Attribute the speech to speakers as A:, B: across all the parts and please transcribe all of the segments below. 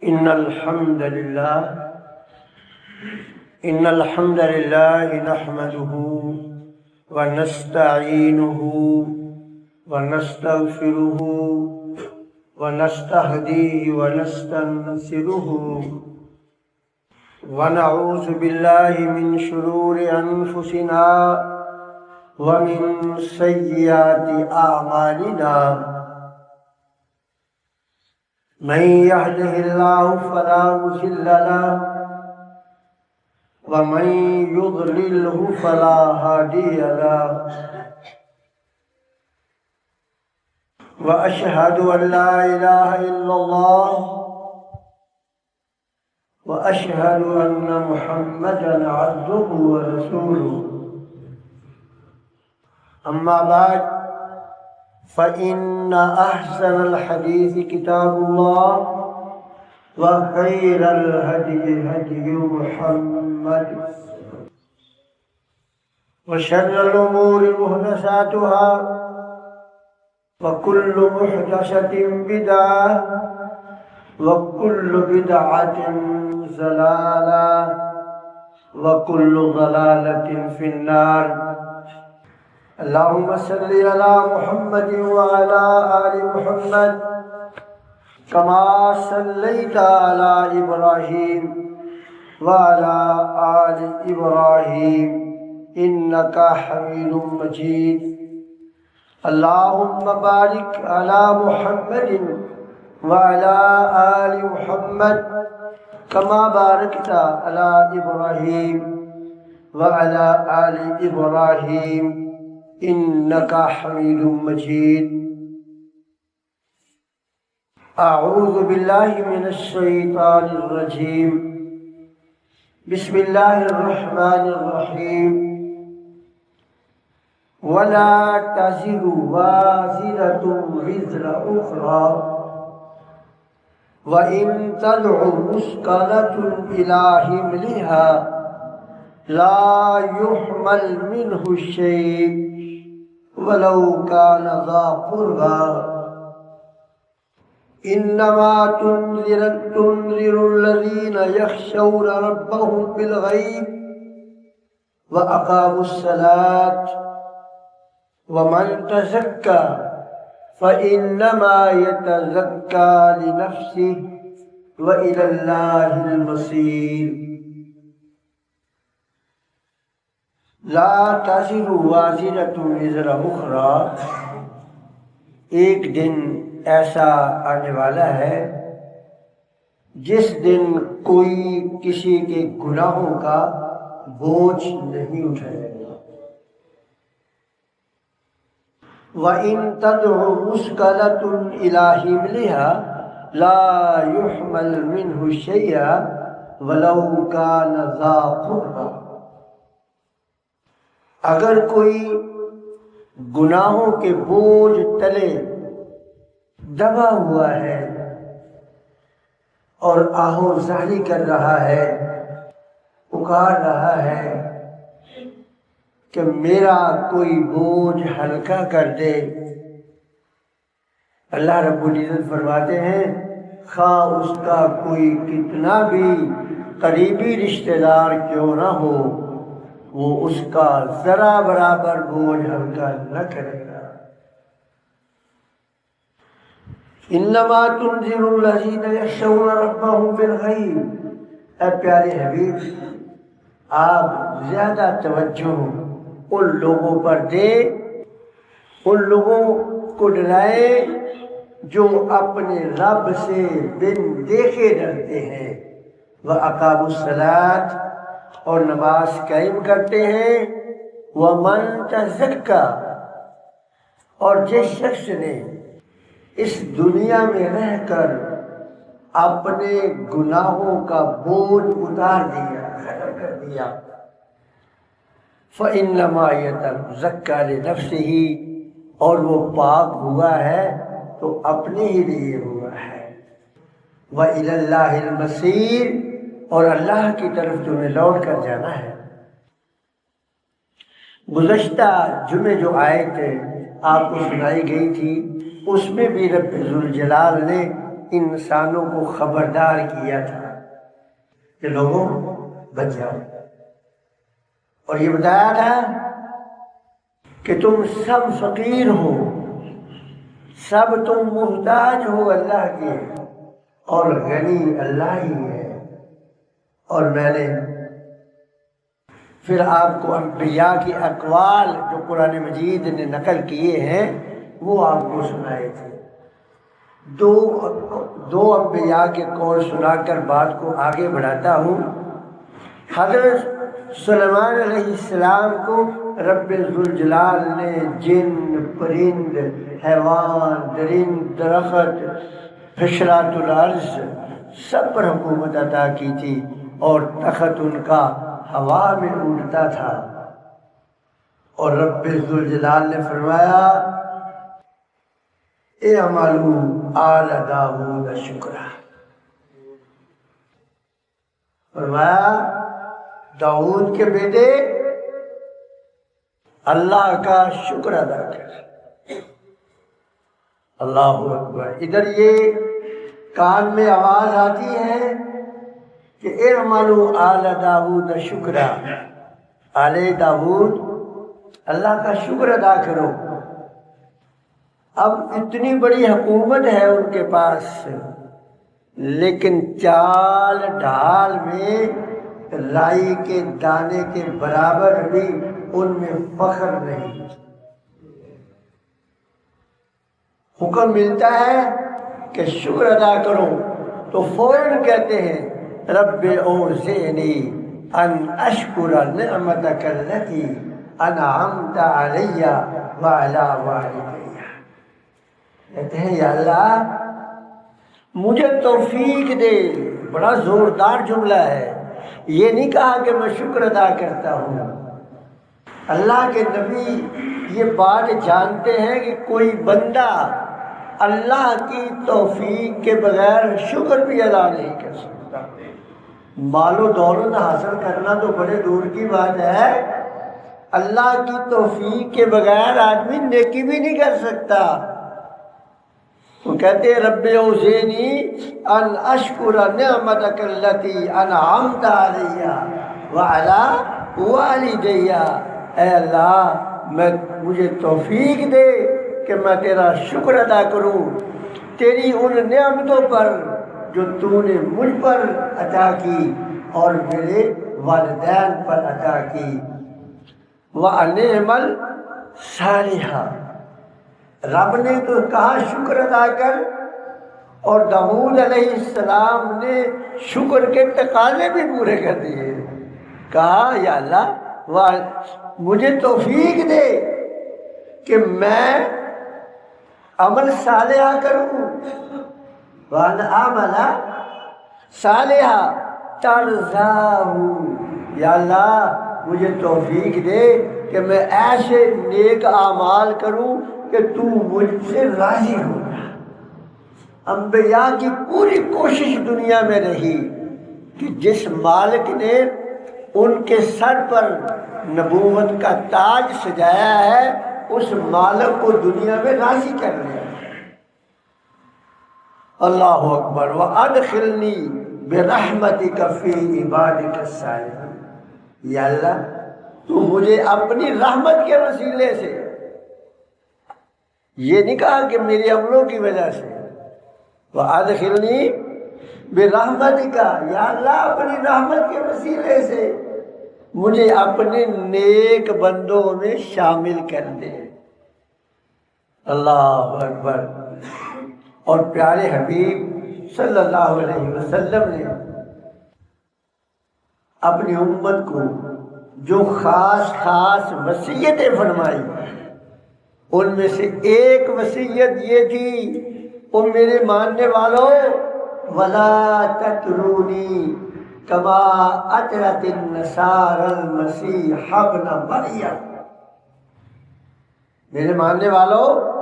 A: إن الحمد لله نحمده ونستعينه ونستغفره ونستهديه ونستنصره ونعوذ بالله من شرور أنفسنا ومن سيئات أعمالنا من يهده الله فلا مضل له ومن يضلله فلا هادي له وأشهد أن لا إله إلا الله وأشهد أن محمدا عبده ورسوله أما بعد فإن أحسن الحديث كتاب الله وخير الهدي هدي محمد وشر الأمور محدثاتها وكل محدثة بدعة وكل بدعة ضلالة وكل ضلالة في النار. اللهم صل على محمد وعلى آل محمد كما صليت على إبراهيم وعلى آل إبراهيم إنك حميد مجيد. اللهم بارك على محمد وعلى آل محمد كما باركت على إبراهيم وعلى آل إبراهيم إنك حميد مجيد. أعوذ بالله من الشيطان الرجيم. بسم الله الرحمن الرحيم. ولا تزر وازرة وزر أخرى وإن تدع مثقلة إلى حملها لا يحمل منه شيء ولو كان ذا قربى إنما تنذر الذين يخشون ربهم بالغيب وأقاموا الصلاة ومن تزكى فإنما يتزكى لنفسه وإلى الله المصير. لا تزر وازرة وزر أخرى. ایک دن ایسا آنے والا ہے جس دن کوئی کسی کے گناہوں کا بوجھ نہیں اٹھائے گا. وَإِن تَدْعُ مُثْقَلَةٌ إِلَىٰ حِمْلِهَا لَا يُحْمَلْ مِنْهُ شَيْئًا وَلَوْ كَانَ ذَا قُرْبَىٰ. اگر کوئی گناہوں کے بوجھ تلے دبا ہوا ہے اور آہو زاری کر رہا ہے، پکار رہا ہے کہ میرا کوئی بوجھ ہلکا کر دے، اللہ رب العزت فرماتے ہیں خواہ اس کا کوئی کتنا بھی قریبی رشتہ دار کیوں نہ ہو، وہ اس کا ذرا برابر بوجھ ہلکا نہ کرے گا. انما تنذر الذین یخشون ربهم بالغیب. اے پیارے حبیب، آپ زیادہ توجہ ان لوگوں پر دے، ان لوگوں کو ڈرائے جو اپنے رب سے بن دیکھے ڈرتے ہیں. وَأَقَامُوا الصَّلَاةَ، اور نماز قائم کرتے ہیں. وَمَن تَزَكَّىٰ، اور جس شخص نے اس دنیا میں رہ کر اپنے گناہوں کا بوجھ اتار دیا، ختم کر دیا، فَإِنَّمَا يَتَزَكَّىٰ لِنَفْسِهِ، اور وہ پاک ہوا ہے تو اپنے ہی لیے ہوا ہے. وَإِلَى اللَّهِ الْمَصِيرُ، اور اللہ کی طرف تمہیں لوٹ کر جانا ہے. گزشتہ جمعے جو آیت آپ کو سنائی گئی تھی اس میں بھی رب ذوالجلال نے انسانوں کو خبردار کیا تھا کہ لوگوں بچ جاؤ، اور یہ بتایا تھا کہ تم سب فقیر ہو، سب تم محتاج ہو اللہ کے، اور غنی اللہ ہی ہے۔ اور میں نے پھر آپ کو انبیاء کی اقوال جو قرآن مجید نے نقل کیے ہیں وہ آپ کو سنائے تھے۔ دو انبیاء کے قول سنا کر بات کو آگے بڑھاتا ہوں۔ حضرت سلیمان علیہ السلام کو رب ذوالجلال نے جن، پرند، حیوان، درند، درخت، حشرات الارض سب پر حکومت عطا کی تھی، اور تخت ان کا ہوا میں اڑتا تھا، اور رب ذوالجلال نے فرمایا اعملوا آل داؤد شکرا، فرمایا داؤد کے بیٹے اللہ کا شکر ادا کر۔ اللہ اکبر۔ ادھر یہ کان میں آواز آتی ہے کہ اعملوا آل داؤد شکرا، آل داؤد اللہ کا شکر ادا کرو۔ اب اتنی بڑی حکومت ہے ان کے پاس، لیکن چال ڈھال میں رائی کے دانے کے برابر بھی ان میں فخر نہیں۔ حکم ملتا ہے کہ شکر ادا کرو تو فوراً کہتے ہیں رب اوزعنی ان اشکر نعمتک التی انعمت علی وعلی والدی، کہتے ہیں یا اللہ مجھے توفیق دے۔ بڑا زوردار جملہ ہے، یہ نہیں کہا کہ میں شکر ادا کرتا ہوں۔ اللہ کے نبی یہ بات جانتے ہیں کہ کوئی بندہ اللہ کی توفیق کے بغیر شکر بھی ادا نہیں کر سکتا۔ مال و دولت حاصل کرنا تو بڑے دور کی بات ہے، اللہ کی توفیق کے بغیر آدمی نیکی بھی نہیں کر سکتا۔ وہ کہتے ہیں رب اوزعنی ان اشکر نعمتک التی انعمت علی وعلی والدی، اے اللہ مجھے توفیق دے کہ میں تیرا شکر ادا کروں تیری ان نعمتوں پر جو تو نے مجھ پر عطا کی اور میرے والدین پر عطا کی۔ وَأَنِ اعْمَلْ صَالِحًا، رب نے تو کہا شکر ادا کر، اور داؤد علیہ السلام نے شکر کے تقاضے بھی پورے کر دیے۔ کہا یا اللہ مجھے توفیق دے کہ میں عمل صالحہ کروں، وَأَنْ أَعْمَلَ صَالِحًا تَرْضَاهُ، یا اللہ مجھے توفیق دے کہ میں ایسے نیک اعمال کروں کہ تو مجھ سے راضی ہو۔ انبیاء کی پوری کوشش دنیا میں رہی کہ جس مالک نے ان کے سر پر نبوت کا تاج سجایا ہے اس مالک کو دنیا میں راضی کر لیا۔ اللہ اکبر۔ وَأَدْخِلْنِي بِرَحْمَتِكَ فِي عِبَادِكَ الصَّالِحِينَ، یا اللہ تو مجھے اپنی رحمت کے وسیلے سے، یہ نہیں کہا کہ میری عملوں کی وجہ سے، وَأَدْخِلْنِي بِرَحْمَتِكَ، یا اللہ اپنی رحمت کے وسیلے سے مجھے اپنے نیک بندوں میں شامل کر دے۔ اللہ اکبر۔ اور پیارے حبیب صلی اللہ علیہ وسلم نے اپنی امت کو جو خاص خاص وصیتیں فرمائی، ان میں سے ایک وصیت یہ تھی، او میرے ماننے والوں وَلَا تَطْرُونِي كَمَا أَطْرَتِ النَّصَارَى الْمَسِيحَ ابْنَ مَرْيَمَ، میرے ماننے والوں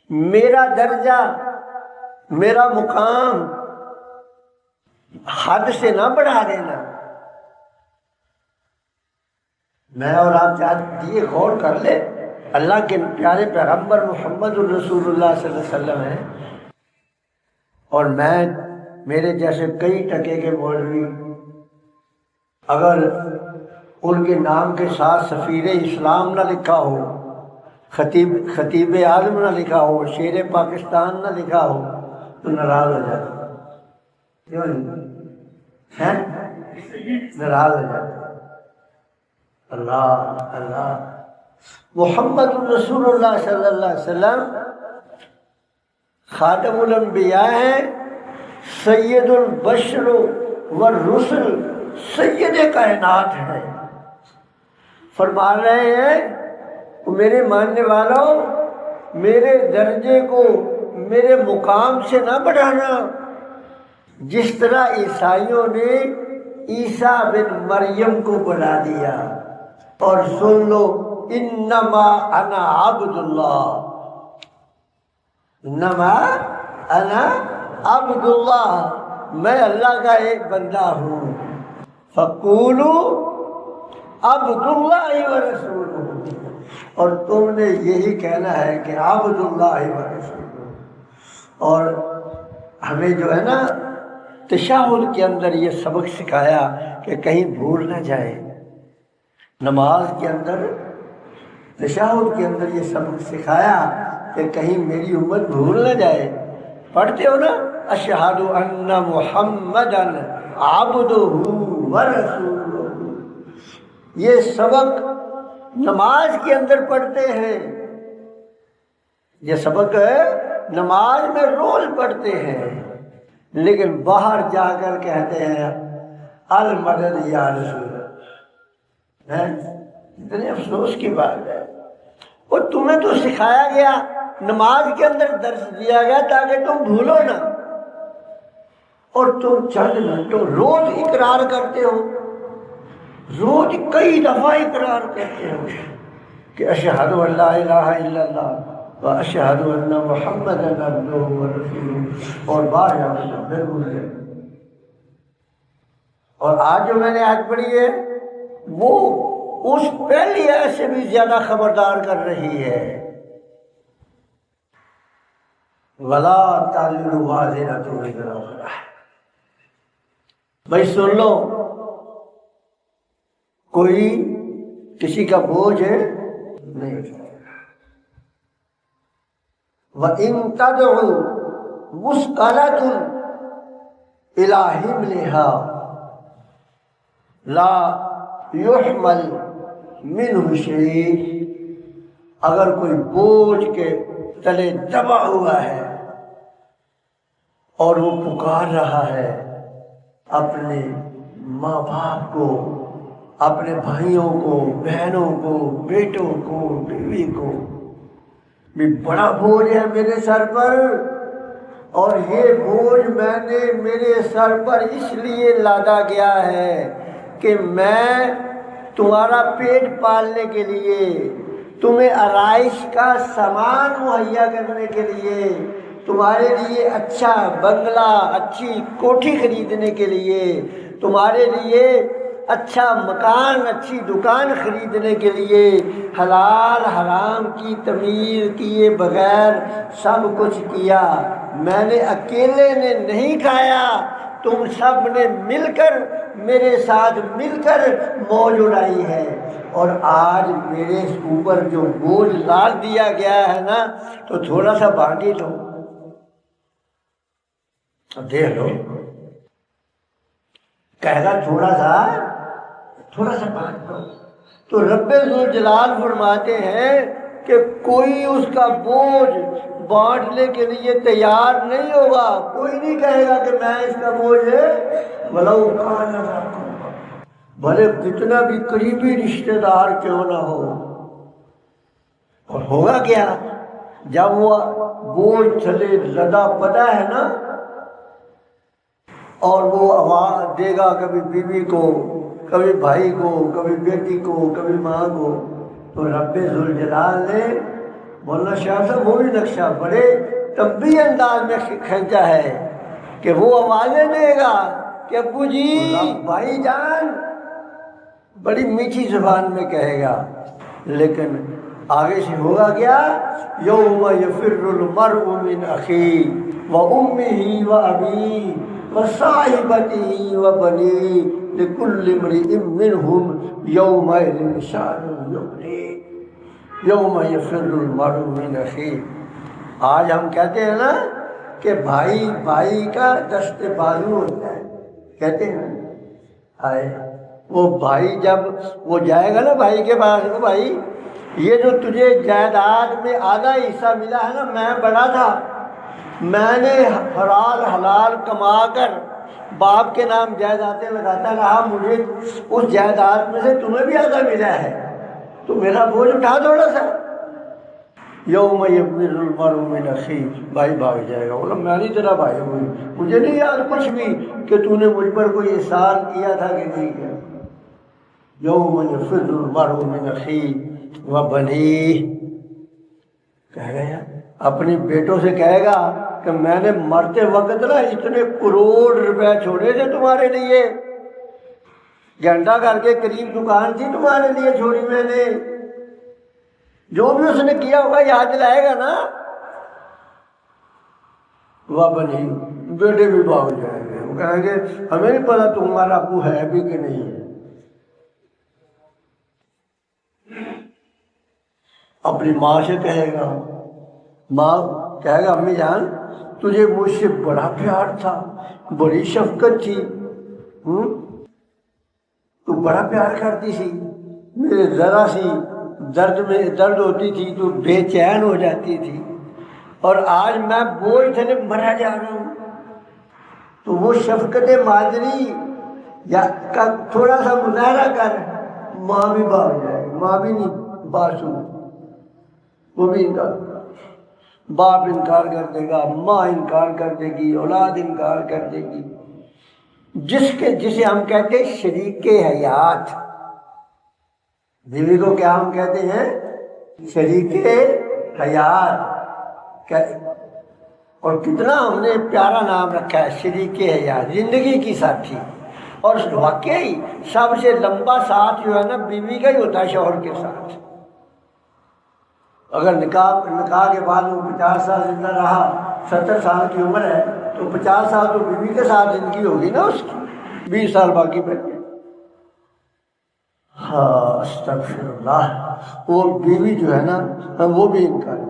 A: میرا درجہ، میرا مقام حد سے نہ بڑھا دینا۔ میں اور آپ چاہتے یہ غور کر لیں، اللہ کے پیارے پیغمبر محمد الرسول اللہ صلی اللہ علیہ وسلم ہیں، اور میرے جیسے کئی ٹکے کے مولوی اگر ان کے نام کے ساتھ سفیر اسلام نہ لکھا ہو، خطیب اعظم نہ لکھا ہو، شیر پاکستان نہ لکھا ہو تو ناراض ہو جاتے، کیوں نہیں؟ ناراض ہو جاتے۔ اللہ اللہ، محمد رسول اللہ صلی اللہ علیہ وسلم خاتم الانبیاء ہیں، سید البشر والرسل، سید کائنات ہیں۔ فرما رہے ہیں میرے ماننے والوں، میرے درجے کو میرے مقام سے نہ بڑھانا، جس طرح عیسائیوں نے عیسیٰ بن مریم کو بڑھا دیا۔ اور سن لو، انما انا عبد اللہ، انما انا عبد اللہ، میں اللہ کا ایک بندہ ہوں۔ فقولوا عبد اللہ ورسولہ، اور تم نے یہی کہنا ہے کہ عبد اللہ ورسولہ۔ اور ہمیں جو ہے نا تشہد کے اندر یہ سبق سکھایا کہ کہیں بھول نہ جائے، نماز کے اندر تشہد کے اندر یہ سبق سکھایا کہ کہیں میری امت بھول نہ جائے۔ پڑھتے ہو نا، اشہد ان محمدا عبدہ ورسولہ، یہ سبق نماز کے اندر پڑھتے ہیں، یہ سبق نماز میں روز پڑھتے ہیں، لیکن باہر جا کر کہتے ہیں المدد یا رسول اللہ۔ اتنے افسوس کی بات ہے، اور تمہیں تو سکھایا گیا، نماز کے اندر درس دیا گیا تاکہ تم بھولو نہ، اور تم چند گھنٹوں روز اقرار کرتے ہو، روز کئی دفعہ اقرار کرتے ہو کہ اشہد ان لا الہ الا اللہ و اشہد ان محمدا عبدہ ورسولہ، اور بار پھر بھول گئے۔ اور آج جو میں نے آج پڑھی ہے وہ اس پہلی آیت سے بھی زیادہ خبردار کر رہی ہے۔ وَلَا تَزِرُ وَازِرَةٌ وِزْرَ أُخْرَىٰ، بھائی سن لو، کوئی کسی کا بوجھ نہیں اٹھائے گا۔ وَإِن تَدْعُ مُثْقَلَةٌ إِلَىٰ حِمْلِهَا لا يحمل منہ شیء، اگر کوئی بوجھ کے تلے دبا ہوا ہے اور وہ پکار رہا ہے اپنے ماں باپ کو، اپنے بھائیوں کو، بہنوں کو، بیٹوں کو، بیوی کو، بھی بڑا بوجھ ہے میرے سر پر، اور یہ بوجھ میں نے میرے سر پر اس لیے لادا گیا ہے کہ میں تمہارا پیٹ پالنے کے لیے، تمہیں آرائش کا سامان مہیا کرنے کے لیے، تمہارے لیے اچھا بنگلہ، اچھی کوٹھی خریدنے کے لیے، تمہارے لیے اچھا مکان، اچھی دکان خریدنے کے لیے، حلال حرام کی تمیز کیے بغیر سب کچھ کیا۔ میں نے اکیلے نے نہیں کھایا، تم سب نے مل کر میرے ساتھ مل کر موج اڑائی ہے، اور آج میرے اوپر جو بوجھ لاد دیا گیا ہے نا، تو تھوڑا سا بانٹی لو، دیکھ لو، کہے گا تھوڑا سا بانٹ لو۔ تو رب ذوالجلال فرماتے ہیں کہ کوئی اس کا بوجھ بانٹنے کے لیے تیار نہیں ہوگا، کوئی نہیں کہے گا کہ میں اس کا بوجھ ہے، وَلَوْ كَانَ ذَا قُرْبَىٰ، بھلے کتنا بھی قریبی رشتہ دار کیوں نہ ہو۔ اور ہوگا کیا جب وہ بوجھ تھلے لدا پڑا ہے نا، اور وہ آواز دے گا کبھی بیوی کو، کبھی بھائی کو، کبھی بیٹی کو، کبھی ماں کو، تو رب ذوالجلال نے مولانا شاہ صاحب وہ بھی نقشہ بڑے طبی انداز میں کھینچا ہے کہ وہ آوازیں دے گا کہ ابو جی، بھائی جان، بڑی میٹھی زبان میں کہے گا، لیکن آگے سے ہوگا کیا؟ یوم یفر المرء من اخیہ وامہ وابیہ وصاحبتہ وبنیہ لکل امرئ منہم یومئذ شأن یغنیہ۔ یوم یفر المرء من اخیہ۔ آج ہم کہتے ہیں نا کہ بھائی بھائی کا دست بازو ہوتا ہے، کہتے ہیں آئے وہ بھائی جب وہ جائے گا نا بھائی کے پاس، بھائی یہ جو تجھے جائیداد میں آدھا حصہ ملا ہے نا، میں بڑا تھا، میں نے حلال کما کر باپ کے نام جائیدادیں لگاتا رہا، مجھے اس جائیداد میں سے تمہیں بھی آدھا ملا ہے، تو میرا بوجھ اٹھا تھوڑا سا۔ یوم یفر المرء من اخیہ، بھائی بھاگ جائے گا، بولا میں نہیں تیرا بھائی ہوں، مجھے نہیں یاد کچھ بھی کہ تو نے مجھ پر کوئی احسان کیا تھا کہ نہیں کیا۔ یوم یفر المرء من اخیہ وبنیہ، کہہ گیا اپنی بیٹوں سے کہے گا کہ میں نے مرتے وقت نا اتنے کروڑ روپے چھوڑے تھے تمہارے لیے، گھنٹہ گھر کے قریب دکان تھی تمہارے لیے چھوڑی میں نے، جو بھی اس نے کیا ہوگا یاد دلائے گا نا۔ وبنیہ، بیٹے بھی بھاگ جائیں گے، وہ کہیں گے ہمیں نہیں پتا تمہارا ابو ہے بھی کہ نہیں ہے۔ اپنی ماں سے کہے گا، ماں کہے گا امی جان تجھے مجھ سے بڑا پیار تھا، بڑی شفقت تھی، تو بڑا پیار کرتی تھی، میرے ذرا سی درد ہوتی تھی تو بے چین ہو جاتی تھی، اور آج میں بوجھ تھے مرا جا رہا ہوں، تو وہ شفقت مادری یا کا تھوڑا سا مظاہرہ کر، ماں بھی بھاگ جائے گی، ماں بھی نہیں بات سن، وہ بھی انکار، باپ انکار کر دے گا، ماں انکار کر دے گی، اولاد انکار کر دے گی، جسے ہم کہتے ہیں شریک حیات۔ بیوی کو کیا ہم کہتے ہیں؟ شریک حیات، اور کتنا ہم نے پیارا نام رکھا ہے شریک حیات، زندگی کی ساتھی۔ اور واقعی سب سے لمبا ساتھ جو ہے نا بیوی کا ہی ہوتا ہے شوہر کے ساتھ۔ اگر نکاح کے بعد وہ 50 سال زندہ رہا، 70 سال کی عمر ہے، تو 50 سال تو بیوی کے ساتھ زندگی ہوگی نا اس کی، 20 سال باقی بچ گئے۔ ہاں استغفر اللہ، وہ بیوی جو ہے نا وہ بھی انکار کرے،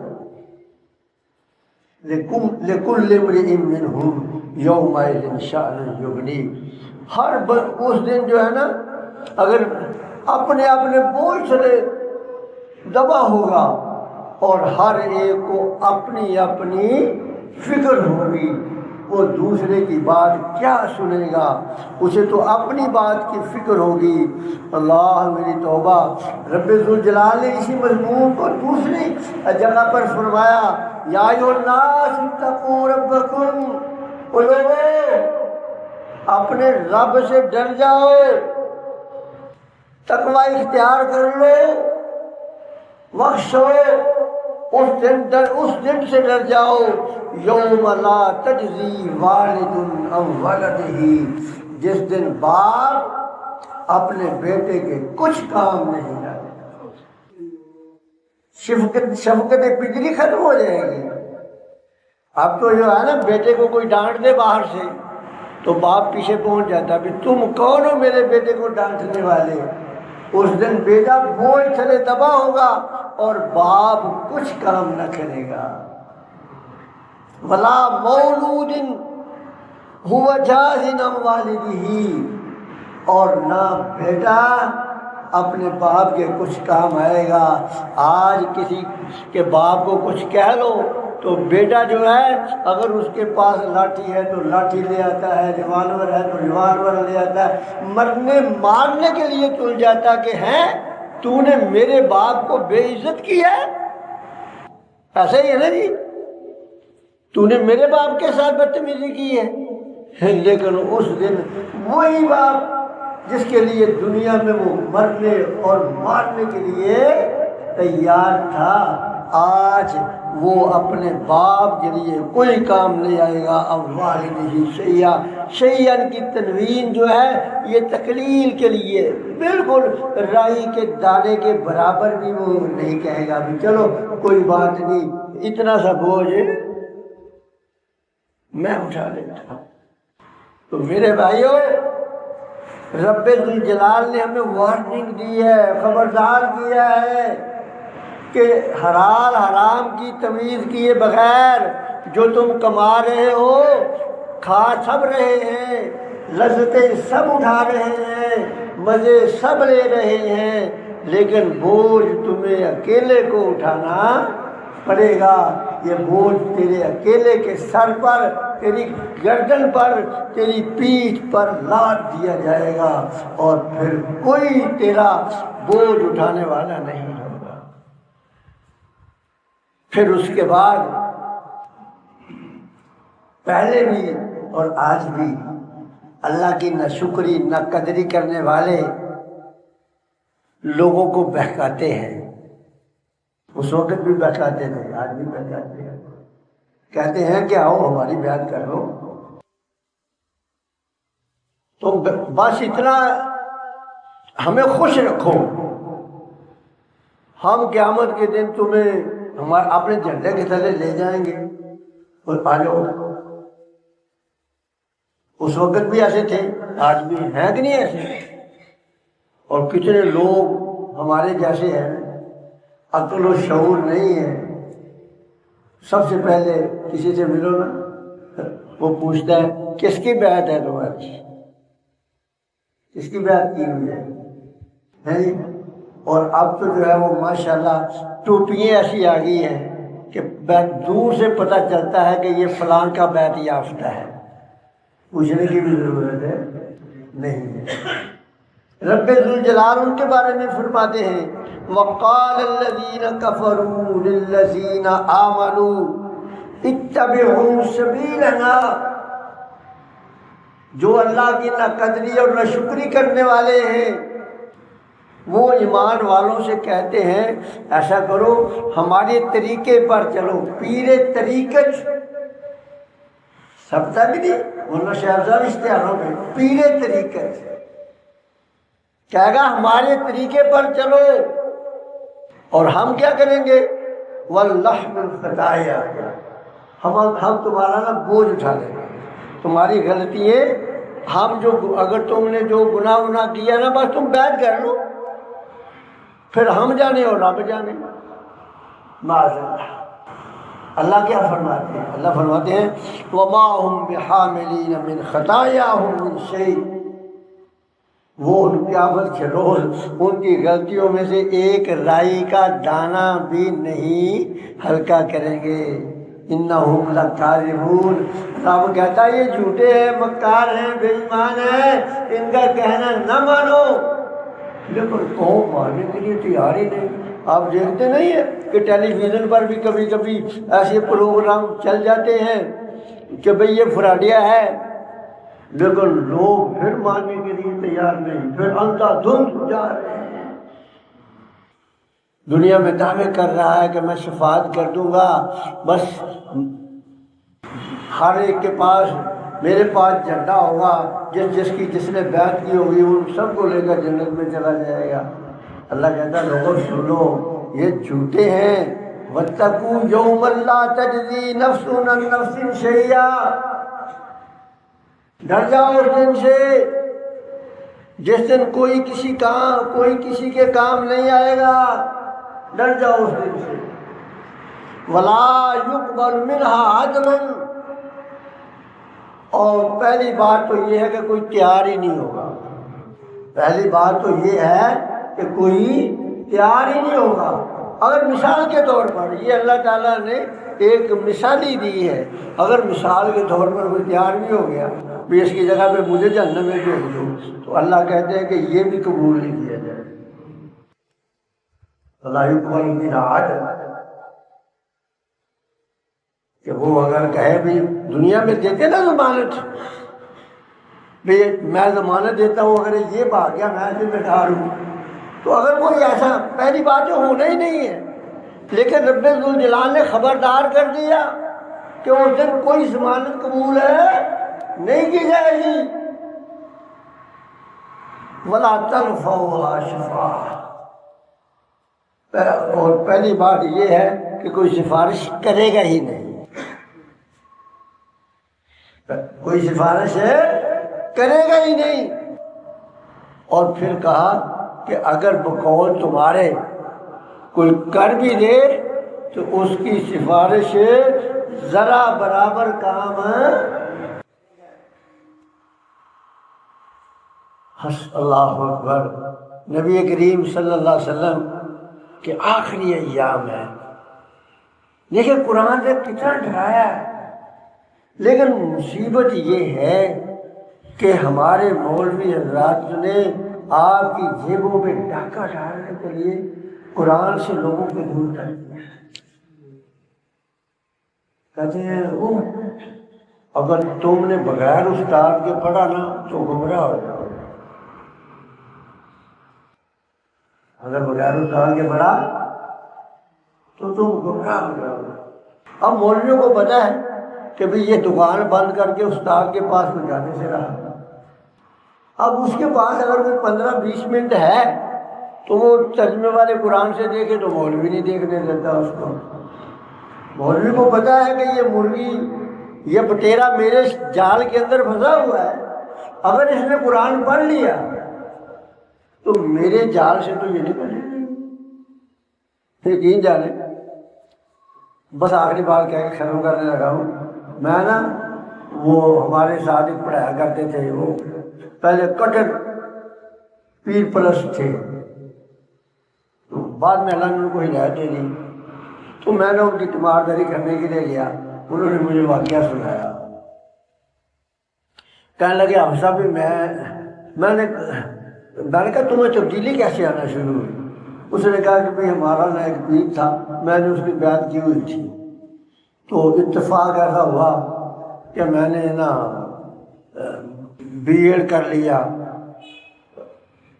A: لِكُلِّ امْرِئٍ مِّنْهُمْ يَوْمَئِذٍ شَأْنٌ يُغْنِيهِ۔ ہر اس دن جو ہے نا اگر اپنے اپنے بوجھ سے دبا ہوگا، اور ہر ایک کو اپنی اپنی فکر ہوگی، وہ دوسرے کی بات کیا سنے گا، اسے تو اپنی بات کی فکر ہوگی۔ اللہ میری توبہ، رب ذوالجلال نے اسی مضمون کو دوسری جگہ پر فرمایا، یا ایھا الناس اتقوا ربکم، او لوگو اپنے رب سے ڈر جاؤ، تقوی اختیار کر لو، وخشو، اس دن سے ڈر جاؤ، یوم لا تجزی والد عن ولدہ، جس دن باپ اپنے بیٹے کے کچھ کام نہیں کرے گا۔ شفقت پدری ختم ہو جائے گی۔ اب تو جو ہے نا بیٹے کو کوئی ڈانٹ دے باہر سے تو باپ پیچھے پہنچ جاتا ہے، تم کون ہو میرے بیٹے کو ڈانٹنے والے۔ اس دن بیٹا بوجھ تلے دبا ہوگا اور باپ کچھ کام نہ کرے گا۔ وَلَا مَوْلُودٍ هُوَ جَازٍ عَنْ وَالِدِهِ، اور نہ بیٹا اپنے باپ کے کچھ کام آئے گا۔ آج کسی کے باپ کو کچھ کہہ لو تو بیٹا جو ہے اگر اس کے پاس لاٹھی ہے تو لاٹھی لے آتا ہے، ریوالور ہے تو ریوالور لے آتا ہے، مرنے مارنے کے لیے تل جاتا کہ ہیں تو نے میرے باپ کو بے عزت کیا ہے، ایسا ہی ہے نا جی، تو نے میرے باپ کے ساتھ بدتمیزی کی ہے۔ لیکن اس دن وہی باپ جس کے لیے دنیا میں وہ مرنے اور مارنے کے لیے تیار تھا، آج وہ اپنے باپ کے لیے کوئی کام نہیں آئے گا۔ اب والدہ شیئا، شیئن کی تنوین جو ہے یہ تقلیل کے لیے، بالکل رائی کے دانے کے برابر بھی وہ نہیں کہے گا بھی چلو کوئی بات نہیں، اتنا سا بوجھ میں اٹھا لیتا ہوں۔ تو میرے بھائیوں، رب ذوالجلال نے ہمیں وارننگ دی ہے، خبردار کیا ہے کہ حلال حرام کی تمیز کیے بغیر جو تم کما رہے ہو، کھا سب رہے ہیں، لذتیں سب اٹھا رہے ہیں، مزے سب لے رہے ہیں، لیکن بوجھ تمہیں اکیلے کو اٹھانا پڑے گا۔ یہ بوجھ تیرے اکیلے کے سر پر، تیری گردن پر، تیری پیٹھ پر لاد دیا جائے گا، اور پھر کوئی تیرا بوجھ اٹھانے والا نہیں ہوگا۔ پھر اس کے بعد پہلے بھی اور آج بھی اللہ کی نہ شکری نہ قدری کرنے والے لوگوں کو بہکاتے ہیں۔ اس وقت بھی بہکاتے تھے، آج بھی بہکاتے ہیں، کہتے ہیں کہ آؤ ہماری بیعت کر لو۔ تو بس اتنا ہمیں خوش رکھو، ہم قیامت کے دن تمہیں اپنے جھنڈے کے تلے لے جائیں گے اور آ جاؤ۔ اس وقت بھی ایسے تھے، آج بھی ہیں کہ نہیں ایسے؟ اور کتنے لوگ ہمارے جیسے ہیں، عقل و شعور نہیں ہے۔ سب سے پہلے کسی سے ملو نا، وہ پوچھتا ہے کس کی بیعت ہے تمہاری، کس کی بیعت کی ہوئی ہے؟ اور اب تو جو ہے وہ ماشاءاللہ ٹوپیاں ایسی آ گئی ہیں کہ دور سے پتہ چلتا ہے کہ یہ فلان کا بیعت یافتہ ہے، پوچھنے کی بھی ضرورت ہے نہیں ہے۔ رب ذوالجلال ان کے بارے میں فرماتے ہیں وَقَالَ الَّذِينَ كَفَرُوا لِلَّذِينَ آمَنُوا اتَّبِعُوا سَبِيلَنَا، جو اللہ کی نہ قدری اور نہ شکری کرنے والے ہیں وہ ایمان والوں سے کہتے ہیں ایسا کرو ہمارے طریقے پر چلو، پیر طریقت سب تک نہیں، ورنہ شہزاد اشتہاروں میں پیر طریقت کہے گا ہمارے طریقے پر چلو، اور ہم کیا کریں گے؟ وَاللَّحْمِ الْخَطَايَا، ہم تمہارا نا بوجھ اٹھا لیں گے، تمہاری غلطیاں ہم جو اگر تم نے جو گناہ کیا نا بس تم بیعت کر لو، پھر ہم جانے اور رب جانے۔ معاذ اللہ۔ اللہ کیا فرماتے ہیں؟ اللہ فرماتے ہیں وَمَا هُمْ بِحَامِلِينَ مِنْ خَطَايَاهُمْ مِنْ شَيْءٍ، وہ ان قیامت کے روز ان کی غلطیوں میں سے ایک رائی کا دانہ بھی نہیں ہلکا کریں گے۔ انہم لکاذبون، رب کہتا ہے یہ جھوٹے ہیں، مکار ہیں، بے ایمان ہیں، ان کا کہنا نہ مانو، لیکن قوم ماننے کے لیے تیار ہی نہیں۔ آپ دیکھتے نہیں ہیں کہ ٹیلی ویژن پر بھی کبھی کبھی ایسے پروگرام چل جاتے ہیں کہ بھئی یہ فراڈیا ہے، لیکن لوگ پھر ماننے کے لیے تیار نہیں، پھر اندھا دھند جا رہے ہیں۔ دنیا میں دعوے کر رہا ہے کہ میں شفاعت کر دوں گا، بس ہر ایک کے پاس میرے پاس جھنڈا ہوگا، جس نے بیعت کی ہوگی ان سب کو لے کر جنت میں چلا جائے گا۔ اللہ کہتا ہے لوگوں سنو، یہ جھوٹے ہیں۔ وَاتَّقُوا يَوْمًا لَا تَجْزِي نَفْسٌ عَن نَفْسٍ شَيْئًا، ڈر جاؤ اس دن سے جس دن کوئی کسی کے کام نہیں آئے گا، ڈر جاؤ اس دن سے۔ وَلَا يُقْبَلُ مِنْهَا عَدْلٌ، اور پہلی بات تو یہ ہے کہ کوئی تیار ہی نہیں ہوگا، پہلی بات تو یہ ہے کہ کوئی تیار ہی نہیں ہوگا۔ اگر مثال کے طور پر یہ اللہ تعالیٰ نے ایک مثال ہی دی ہے، اگر مثال کے طور پر کوئی تیار بھی ہو گیا بھی اس کی جگہ پہ مجھے جہنم میں بھیج دو، تو اللہ کہتے ہیں کہ یہ بھی قبول نہیں کیا جائے۔ اللہ یقبل منها عدل، کہ وہ اگر کہے بھی دنیا میں دیتے نا ضمانت، بھی میں ضمانت دیتا ہوں اگر یہ بھاگ گیا میں اسے بٹھا ہوں، تو اگر کوئی ایسا پہلی بات تو ہونا ہی نہیں ہے، لیکن رب ذوالجلال نے خبردار کر دیا کہ اس دن کوئی ضمانت قبول ہے نہیں کی جائے گی۔ وَلَا تَنْفَعُهَا شَفَاعَةٌ، اور پہلی بات یہ ہے کہ کوئی سفارش کرے گا ہی نہیں، کوئی سفارش کرے گا ہی نہیں۔ اور پھر کہا کہ اگر بقول تمہارے کوئی کر بھی دے تو اس کی سفارش ذرا برابر کام اللہ اکبر۔ نبی کریم صلی اللہ علیہ وسلم کے آخری ایام ہے، دیکھیں قرآن نے کتنا ڈرایا ہے، لیکن مصیبت یہ ہے کہ ہمارے مولوی حضرات نے آپ کی جیبوں میں ڈاکہ ڈالنے کے لیے قرآن سے لوگوں کو دور کر دیا۔ کہتے ہیں اگر تم نے بغیر استاد کے پڑھا نا تو گمراہ ہو جاؤ، اگر بغیر استاد کے پڑھا تو تم گمراہ ہو جاؤ۔ اب مولویوں کو پتہ ہے کہ بھئی یہ دکان بند کر کے استاد کے پاس میں جانے سے رہا، اب اس کے پاس اگر کوئی 15-20 منٹ ہے تو وہ ترجمے والے قرآن سے دیکھے تو مولوی نہیں دیکھنے دیتا اس کو۔ مولوی کو پتہ ہے کہ یہ مرغی، یہ بٹیرا میرے جال کے اندر پھنسا ہوا ہے، اگر اس نے قرآن پڑھ لیا تو میرے جال سے تو یہ نکل جائے گی۔ یقین جانے، بس آخری بات کہہ کے ختم کرنے لگا ہوں۔ میں نا وہ ہمارے ساتھ ایک پڑھایا کرتے تھے، وہ پہلے کٹر پیر پرست تھے، تو بعد میں اللہ نے ان کو ہدایت دے دی، تو میں نے ان کی تیمارداری کرنے کے لیے گیا، انہوں نے مجھے واقعہ سنایا، کہنے لگے حفصہ بھی میں نے کہا تمہیں تبدیلی کیسے آنا شروع ہوئی؟ اس نے کہا کہ بھئی ہمارا نا ایک پیر تھا، میں نے اس کی بیعت کی ہوئی تھی، تو اتفاق ایسا ہوا کہ میں نے نا بی ایڈ کر لیا،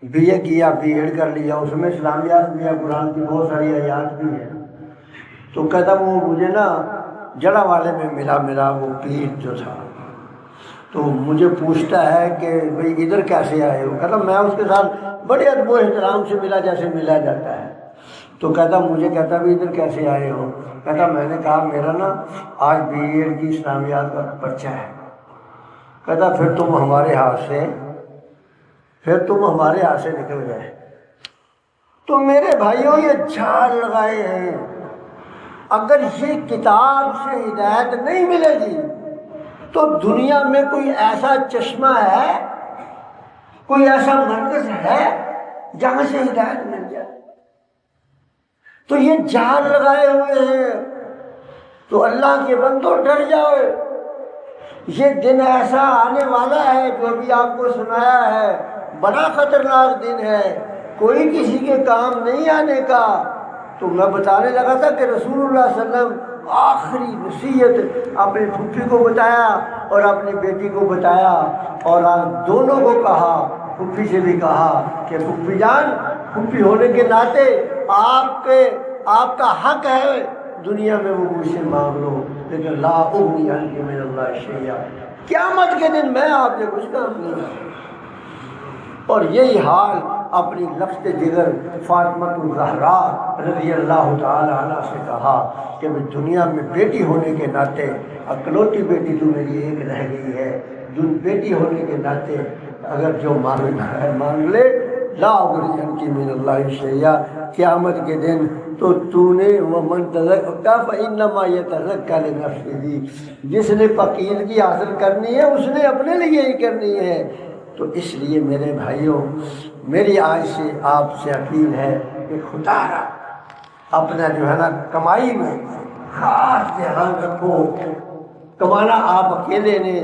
A: بی اے کیا، بی ایڈ کر لیا، اس میں اسلامیات بھی ہے، قرآن کی بہت ساری آیات بھی ہیں۔ تو کہتا وہ مجھے نا جڑا والے میں ملا وہ پیر جو تھا، تو مجھے پوچھتا ہے کہ بھئی ادھر کیسے آئے ہو؟ کہتا میں اس کے ساتھ بڑے ادب و احترام سے ملا جیسے ملا جاتا ہے، تو مجھے کہتا بھی ادھر کیسے آئے ہو؟ کہتا میں نے کہا میرا نا آج بی ایڈ کی اسلامیات کا پرچہ ہے۔ کہتا پھر تم ہمارے ہاتھ سے نکل گئے۔ تو میرے بھائیوں یہ جھاڑ لگائے ہیں، اگر یہ کتاب سے ہدایت نہیں ملے گی تو دنیا میں کوئی ایسا چشمہ ہے، کوئی ایسا مرکز ہے جہاں سے ہدایت مل جائے؟ تو یہ جال لگائے ہوئے ہیں، تو اللہ کے بندوں ڈر جاؤ، یہ دن ایسا آنے والا ہے جو ابھی آپ کو سنایا ہے، بڑا خطرناک دن ہے، کوئی کسی کے کام نہیں آنے کا۔ تو میں بتانے لگا تھا کہ رسول اللہ صلی اللہ علیہ وسلم آخری نصیحت اپنی پھوپھی کو بتایا اور اپنی بیٹی کو بتایا، اور دونوں کو کہا، پھوپھی سے بھی کہا کہ پھوپھی جان، پھوپھی ہونے کے ناطے آپ کا حق ہے دنیا میں وہ مجھ سے مانگ لو، لیکن لا اغنی عنک من اللہ شیئا، قیامت کے دن میں آپ سے کچھ کام نہیں ہے۔ اور یہی حال اپنی لفظ جگر فاطمہ الزہرا رضی اللہ تعالی عنہ سے کہا کہ میں دنیا میں بیٹی ہونے کے ناطے، اکلوتی بیٹی تو میری ایک رہ گئی ہے، بیٹی ہونے کے ناطے اگر جو مانگنا ہے مانگ لے، لا اغنی عنک من اللہ شیئا، قیامت کے دن تو نے ومن تزکا فانما یتزکا لنفسہ، جس نے پاکیزگی حاصل کرنی ہے اس نے اپنے لیے ہی کرنی ہے۔ تو اس لیے میرے بھائیوں، میری آج سے آپ سے اپیل ہے کہ خدا را اپنا جو ہے نا کمائی میں خاص دھیان رکھو، کمانا آپ اکیلے نے،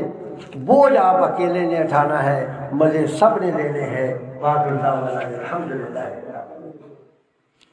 A: بوجھ آپ اکیلے نے اٹھانا ہے، مزے سب نے لینے ہیں۔ باقی اللہ الحمدللہ۔